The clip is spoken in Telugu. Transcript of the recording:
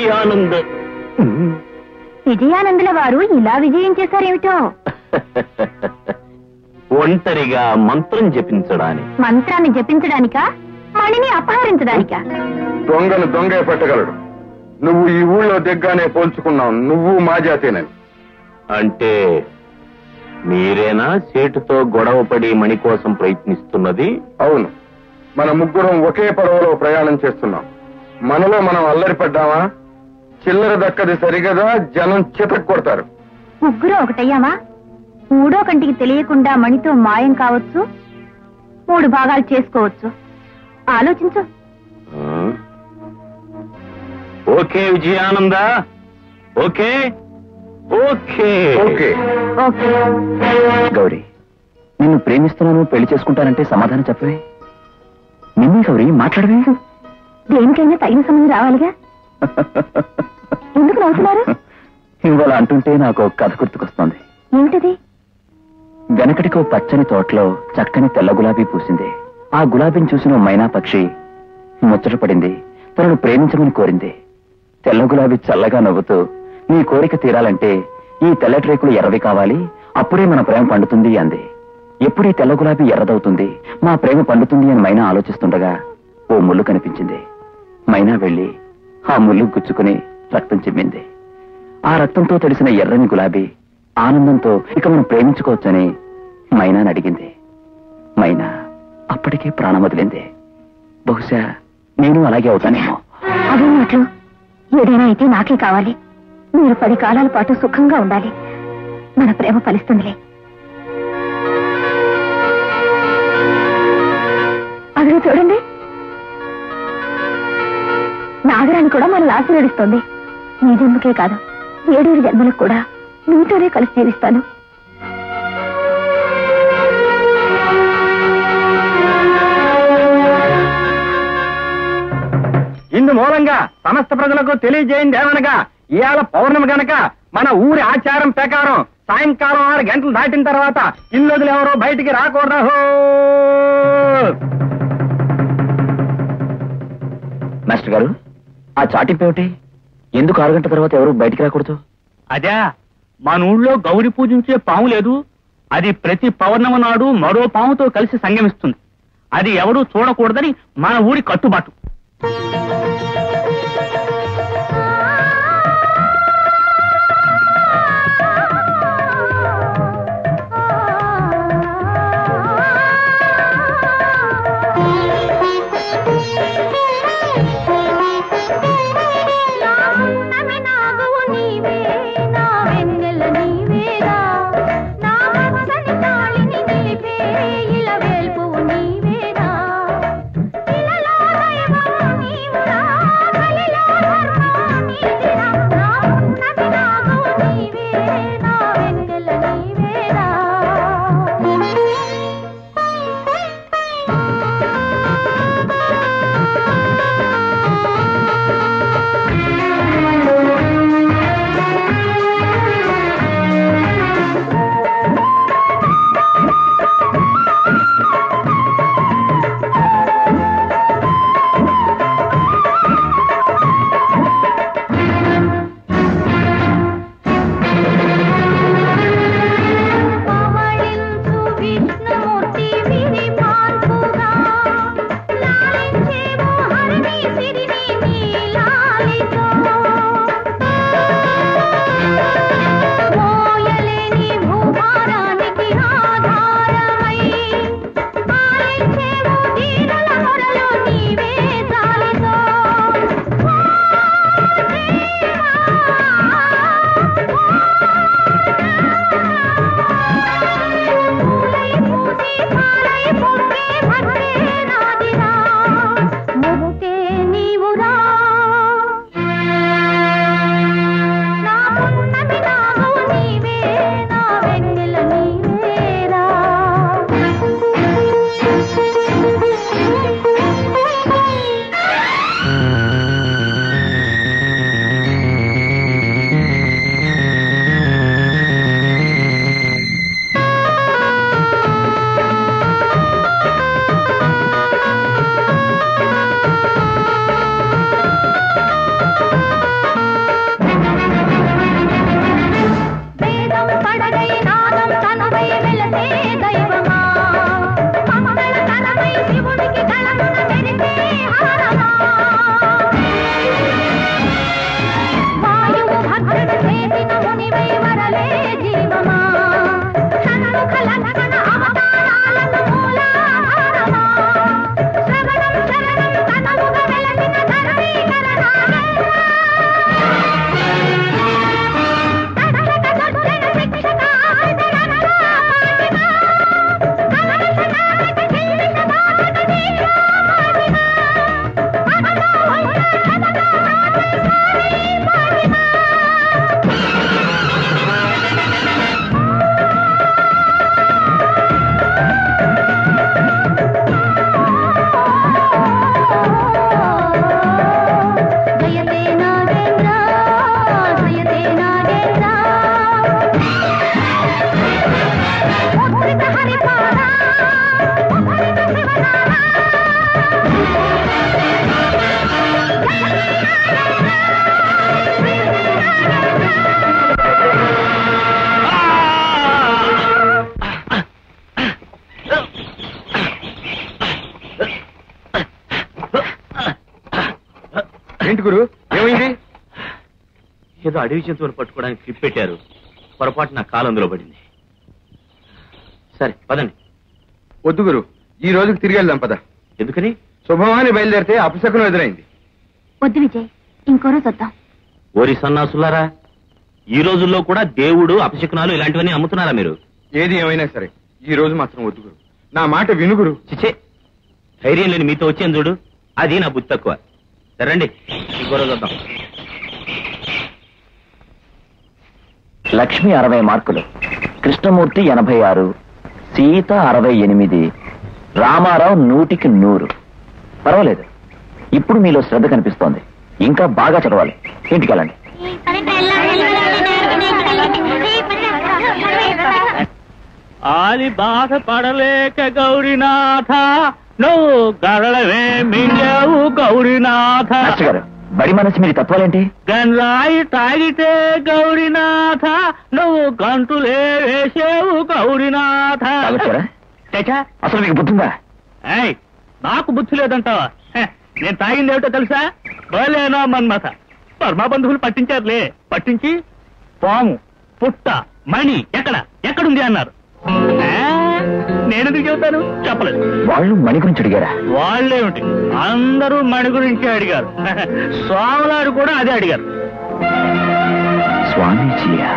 విజయానంద. విజయానందుల వారు ఇలా విజయం చేశారేమిటో? ఒంటరిగా మంత్రం జపించడానికి. మంత్రాన్ని జపించడానికా, మణిని అపహరించడానికా? దొంగను దొంగే పట్టగలడు. నువ్వు ఈ ఊళ్ళో దిగ్గానే పోల్చుకున్నావు, నువ్వు మా జాతేనని. అంటే మీరేనా సేటుతో గొడవపడి మణి కోసం ప్రయత్నిస్తున్నది? అవును, మన ముగ్గురం ఒకే పడవలో ప్రయాణం చేస్తున్నాం. మనలో మనం అల్లరిపడ్డామా? చిల్లర దక్కది సరిగదా, జనం చితక్ కొడతారు. ముగ్గురు ఒకటయ్యామా? మూడో కంటికి తెలియకుండా మణితో మాయం కావచ్చు, 3 భాగాలు చేసుకోవచ్చు. ఆలోచించు. Okay Vijayananda, okay okay okay. Okay. Gauri, నిన్ను ప్రేమిస్తున్నాను, పెళ్లి చేసుకుంటానంటే సమాధానం చెప్పవే. నిన్నే గౌరీ, మాట్లాడవే. దేనికైనా తగిన సమయం రావాలిగా. ఎందుకు నవ్వుతున్నారు? ఇవాళ అంటుంటే నాకు ఒక కథ గుర్తుకొస్తోంది. ఏమిటది? వెనకటికో పచ్చని తోటలో చక్కని తెల్ల గులాబీ పూసింది. ఆ గులాబీని చూసిన మైనా పక్షి ముచ్చటపడింది, తనను ప్రేమించమని కోరింది. తెల్ల గులాబీ చల్లగా నవ్వుతూ, నీ కోరిక తీరాలంటే ఈ తెల్లటి రేకులు ఎర్రవి కావాలి, అప్పుడే మన ప్రేమ పండుతుంది అంది. ఎప్పుడు ఈ తెల్ల గులాబీ ఎర్రదవుతుంది, మా ప్రేమ పండుతుంది అని మైనా ఆలోచిస్తుండగా ఓ ముళ్ళు కనిపించింది. మైనా వెళ్లి ఆ ముళ్ళు గుచ్చుకుని రక్తం చిమ్మింది. ఆ రక్తంతో తడిసిన ఎర్రని గులాబీ ఆనందంతో ఇక మనం ప్రేమించుకోవచ్చని మైనాని అడిగింది. మైనా అప్పటికే ప్రాణం వదిలింది. బహుశా నేను అలాగే అవుతానేమో. అదే మాటలు ఏదైనా అయితే నాకే కావాలి. మీరు 10 కాలాల పాటు సుఖంగా ఉండాలి. మన ప్రేమ ఫలిస్తుందిలే. అదిగో చూడండి, నాగరాన్ని కూడా మనల్ని ఆశీర్వదిస్తోంది. ఈ జన్మకే కాదు, 7 జన్మలకు కూడా మీతోనే కలిసి జీవిస్తాను. ఇందు మూలంగా సమస్త ప్రజలకు తెలియజేయింది ఏమనగా, ఇవాళ పౌర్ణమి గనక మన ఊరి ఆచారం ప్రకారం సాయంకాలం 6 గంటలు దాటిన తర్వాత ఇల్లుదులు ఎవరో బయటికి రాకూడదు. మాస్టర్ గారు, ఆ చాటింపు ఏమిటి? ఎందుకు 6 గంటల తర్వాత ఎవరు బయటికి రాకూడదు? అదే, మన ఊళ్ళో గౌరి పూజించే పాము లేదు, అది ప్రతి పౌర్ణమి నాడు మరో పాముతో కలిసి సంగమిస్తుంది. అది ఎవరూ చూడకూడదని మన ఊరి కట్టుబాటు. ఇలా వేల్పు నీవేనా, ఇలలో దైవం నీవురా. ఏంటి గురు ఏమైంది? ఏదో అడవి జంతువులు పట్టుకోవడానికి క్లిప్ పెట్టారు, పొరపాటు నా కాలు అందులో పడింది. సరే పదండి. వద్దు గురు, ఈ రోజుకి తిరిగి వెళ్దాం పద. ఎందుకని? శుభమాని బయలుదేరితే అపశకునం ఎదురైంది. వద్దు విజయ్, ఇంకో రోజు వద్దాం. ఓరి సన్నాసులారా, ఈ రోజుల్లో కూడా దేవుడు అపశకునాలు ఇలాంటివన్నీ అమ్ముతున్నారా మీరు? ఏది ఏమైనా సరే ఈ రోజు మాత్రం వద్దు గురు, నా మాట విను గురు. చిచ్చే, ధైర్యం లేని మీతో వచ్చాను చూడు, అది నా బుద్ధి తక్కువ. సరండి, ఇంకో రోజు వద్దాం. లక్ష్మి 60 మార్కులు, కృష్ణమూర్తి 86, సీత 68, రామారావు 100కి 100. పర్వాలేదు, ఇప్పుడు మీలో శ్రద్ధ కనిపిస్తోంది. ఇంకా బాగా చదవాలి. ఇంటికి వెళ్ళండి. ఆలి బాధపడలేక గౌరీనాథ, నువ్వు గరళమే మింగావు గౌరీనాథ. గారు, బడి మనసు మీరు తత్వాలేంటి? గన్రాయి తాగితే గౌరీనాథ, నువ్వు గంటులే వేసేవు గౌరీనాథ. తాగొచ్చారా? అసలు మీకు బుద్ధిందా? ఏయ్, నాకు బుద్ధి లేదంటావా? నేను తాగింది ఏమిటో తెలుసా? బలేనా మన్మథ. పరమా బంధువులు పట్టించారులే. పట్టించి పాము, పుట్ట, మణి ఎక్కడుంది అన్నారు. నేనెందుకు చెబుతాను? చెప్పలేదు. వాళ్ళు మణి గురించి అడిగారా? వాళ్ళేమిటి, అందరూ మణి గురించి అడిగారు. స్వాములారు కూడా అదే అడిగారు. స్వామీజీయా?